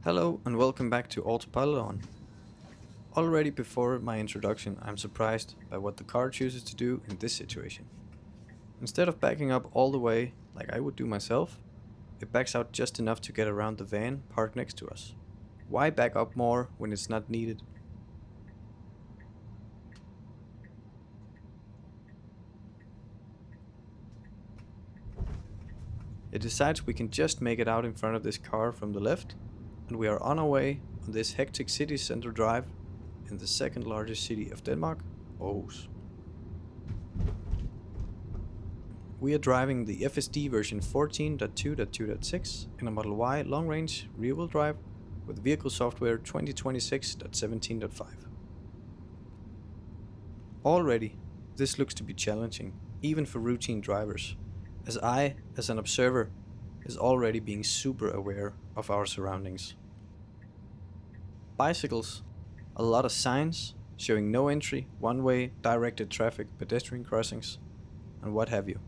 Hello and welcome back to Autopilot on. Already before my introduction, I'm surprised by what the car chooses to do in this situation. Instead of backing up all the way like I would do myself, it backs out just enough to get around the van parked next to us. Why back up more when it's not needed? It decides we can just make it out in front of this car from the left, and we are on our way on this hectic city center drive in the second largest city of Denmark, Aarhus. We are driving the FSD version 14.2.2.6 in a Model Y long-range rear-wheel drive with vehicle software 2026.17.5. Already, this looks to be challenging, even for routine drivers, as I, as an observer, is already being super aware of our surroundings. Bicycles, a lot of signs showing no entry, one-way, directed traffic, pedestrian crossings, and what have you.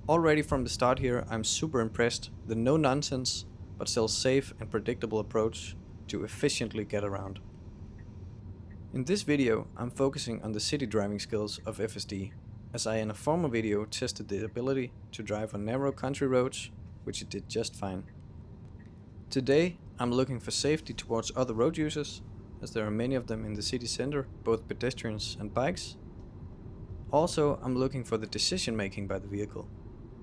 Already from the start here, I'm super impressed with the no-nonsense, but still safe and predictable approach to efficiently get around. In this video, I'm focusing on the city driving skills of FSD, as I in a former video tested the ability to drive on narrow country roads, which it did just fine. Today, I'm looking for safety towards other road users, as there are many of them in the city center, both pedestrians and bikes. Also, I'm looking for the decision making by the vehicle.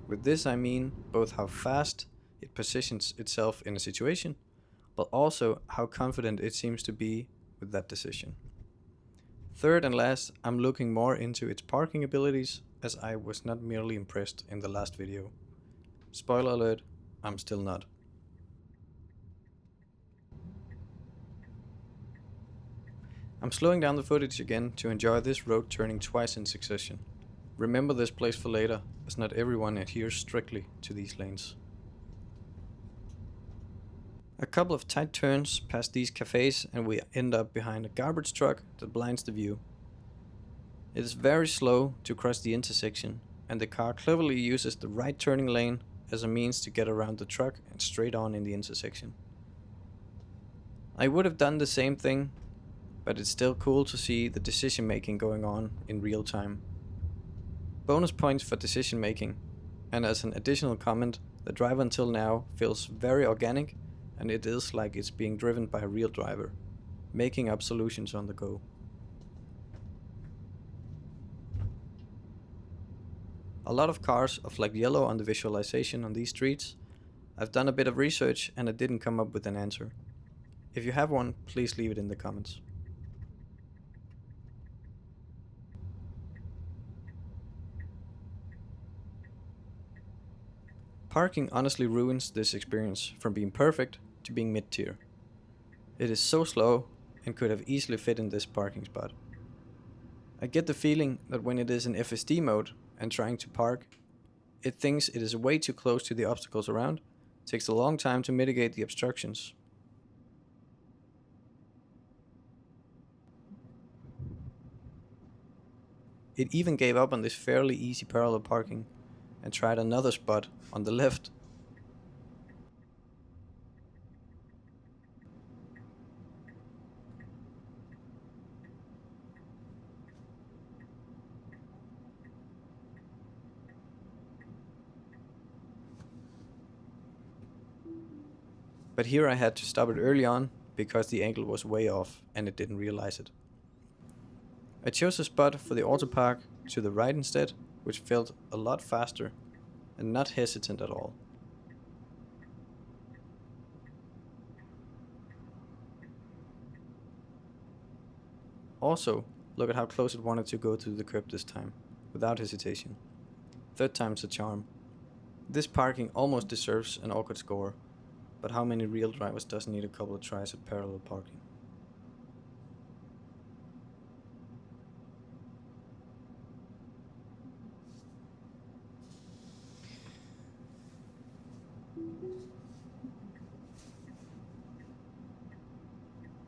With this I mean both how fast it positions itself in a situation, but also how confident it seems to be with that decision. Third and last, I'm looking more into its parking abilities, as I was not merely impressed in the last video. Spoiler alert, I'm still not. I'm slowing down the footage again to enjoy this road turning twice in succession. Remember this place for later, as not everyone adheres strictly to these lanes. A couple of tight turns past these cafes and we end up behind a garbage truck that blinds the view. It is very slow to cross the intersection, and the car cleverly uses the right turning lane as a means to get around the truck and straight on in the intersection. I would have done the same thing, but it's still cool to see the decision making going on in real time. Bonus points for decision making, and as an additional comment, the drive until now feels very organic, and it is like it's being driven by a real driver, making up solutions on the go. A lot of cars are flagged yellow on the visualization on these streets. I've done a bit of research and I didn't come up with an answer. If you have one, please leave it in the comments. Parking honestly ruins this experience from being perfect to being mid-tier. It is so slow and could have easily fit in this parking spot. I get the feeling that when it is in FSD mode and trying to park, it thinks it is way too close to the obstacles around, takes a long time to mitigate the obstructions. It even gave up on this fairly easy parallel parking and tried another spot on the left. But here I had to stop it early on because the angle was way off and it didn't realize it. I chose a spot for the auto park to the right instead, which felt a lot faster and not hesitant at all. Also, look at how close it wanted to go to the curb this time, without hesitation. Third time's a charm. This parking almost deserves an awkward score, but how many real drivers doesn't need a couple of tries at parallel parking?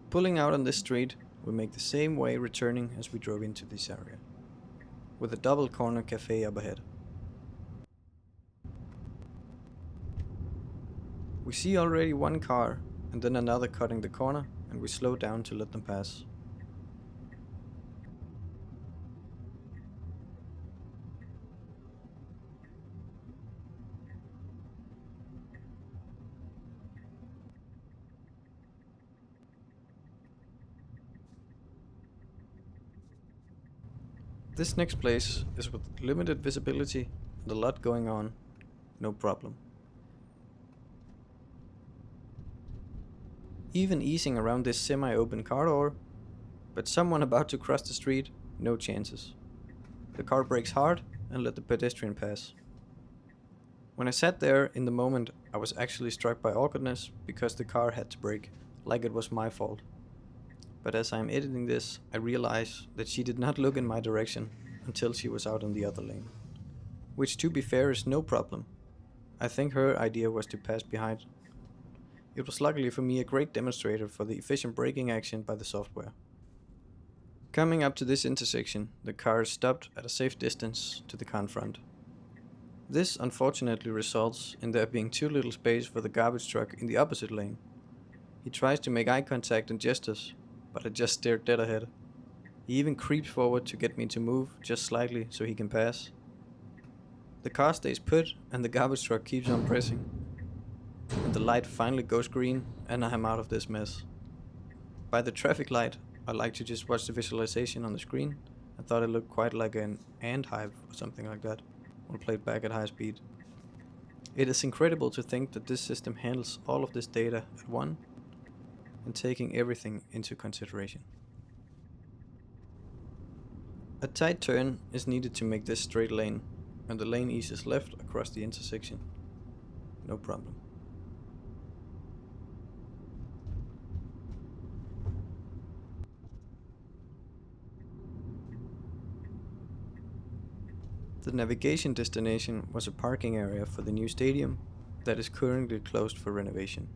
Pulling out on this street, we make the same way returning as we drove into this area, with a double corner cafe up ahead. We see already one car and then another cutting the corner, and we slow down to let them pass. This next place is with limited visibility and a lot going on, no problem. Even easing around this semi-open car door, but someone about to cross the street, no chances. The car brakes hard and let the pedestrian pass. When I sat there in the moment, I was actually struck by awkwardness because the car had to brake, like it was my fault. But as I am editing this, I realize that she did not look in my direction until she was out in the other lane. Which, to be fair, is no problem. I think her idea was to pass behind. It was luckily for me a great demonstrator for the efficient braking action by the software. Coming up to this intersection, the car is stopped at a safe distance to the car in front. This unfortunately results in there being too little space for the garbage truck in the opposite lane. He tries to make eye contact and gestures, but I just stared dead ahead. He even creeps forward to get me to move just slightly so he can pass. The car stays put and the garbage truck keeps on pressing. And the light finally goes green and I am out of this mess. By the traffic light, I like to just watch the visualization on the screen. I thought it looked quite like an ant hive or something like that when played back at high speed. It is incredible to think that this system handles all of this data at once and taking everything into consideration. A tight turn is needed to make this straight lane, and the lane eases left across the intersection. No problem. The navigation destination was a parking area for the new stadium that is currently closed for renovation.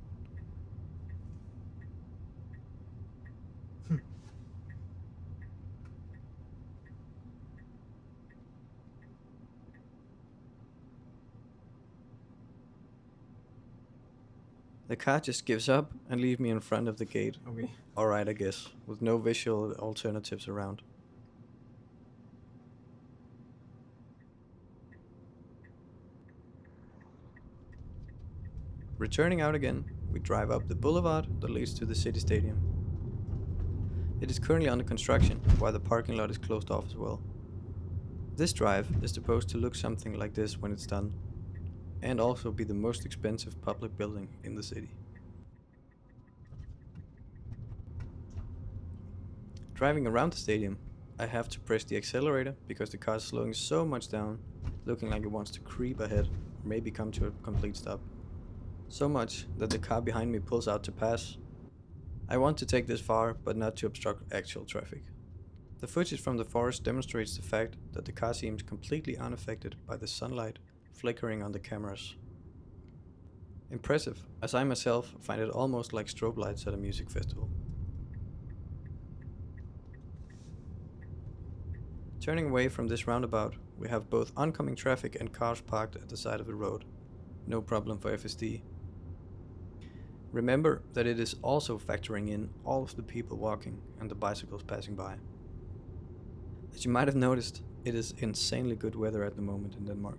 The car just gives up and leaves me in front of the gate. Okay. Alright, I guess, with no visual alternatives around. Returning out again, we drive up the boulevard that leads to the city stadium. It is currently under construction, while the parking lot is closed off as well. This drive is supposed to look something like this when it's done, and also be the most expensive public building in the city. Driving around the stadium, I have to press the accelerator because the car is slowing so much down, looking like it wants to creep ahead, or maybe come to a complete stop. So much that the car behind me pulls out to pass. I want to take this far, but not to obstruct actual traffic. The footage from the forest demonstrates the fact that the car seems completely unaffected by the sunlight flickering on the cameras. Impressive, as I myself find it almost like strobe lights at a music festival. Turning away from this roundabout, we have both oncoming traffic and cars parked at the side of the road. No problem for FSD. Remember that it is also factoring in all of the people walking and the bicycles passing by. As you might have noticed, it is insanely good weather at the moment in Denmark.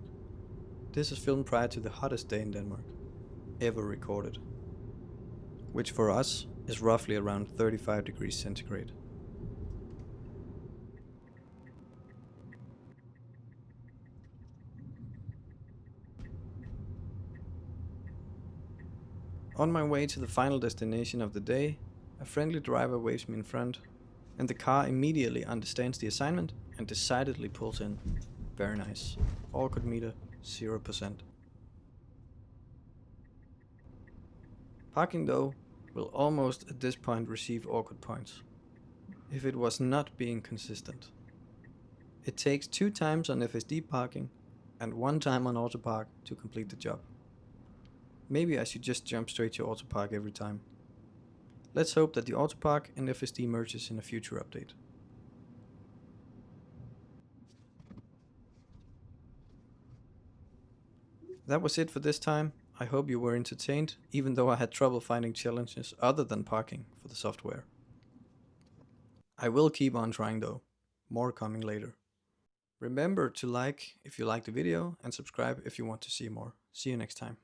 This is filmed prior to the hottest day in Denmark ever recorded, which for us is roughly around 35 degrees centigrade. On my way to the final destination of the day, a friendly driver waves me in front, and the car immediately understands the assignment and decidedly pulls in. Very nice. Awkward meter, 0%. Parking though will almost at this point receive awkward points, if it was not being consistent. It takes 2 times on FSD parking and 1 time on Autopark to complete the job. Maybe I should just jump straight to Autopark every time. Let's hope that the Autopark and FSD merges in a future update. That was it for this time. I hope you were entertained, even though I had trouble finding challenges other than parking for the software. I will keep on trying though. More coming later. Remember to like if you liked the video and subscribe if you want to see more. See you next time.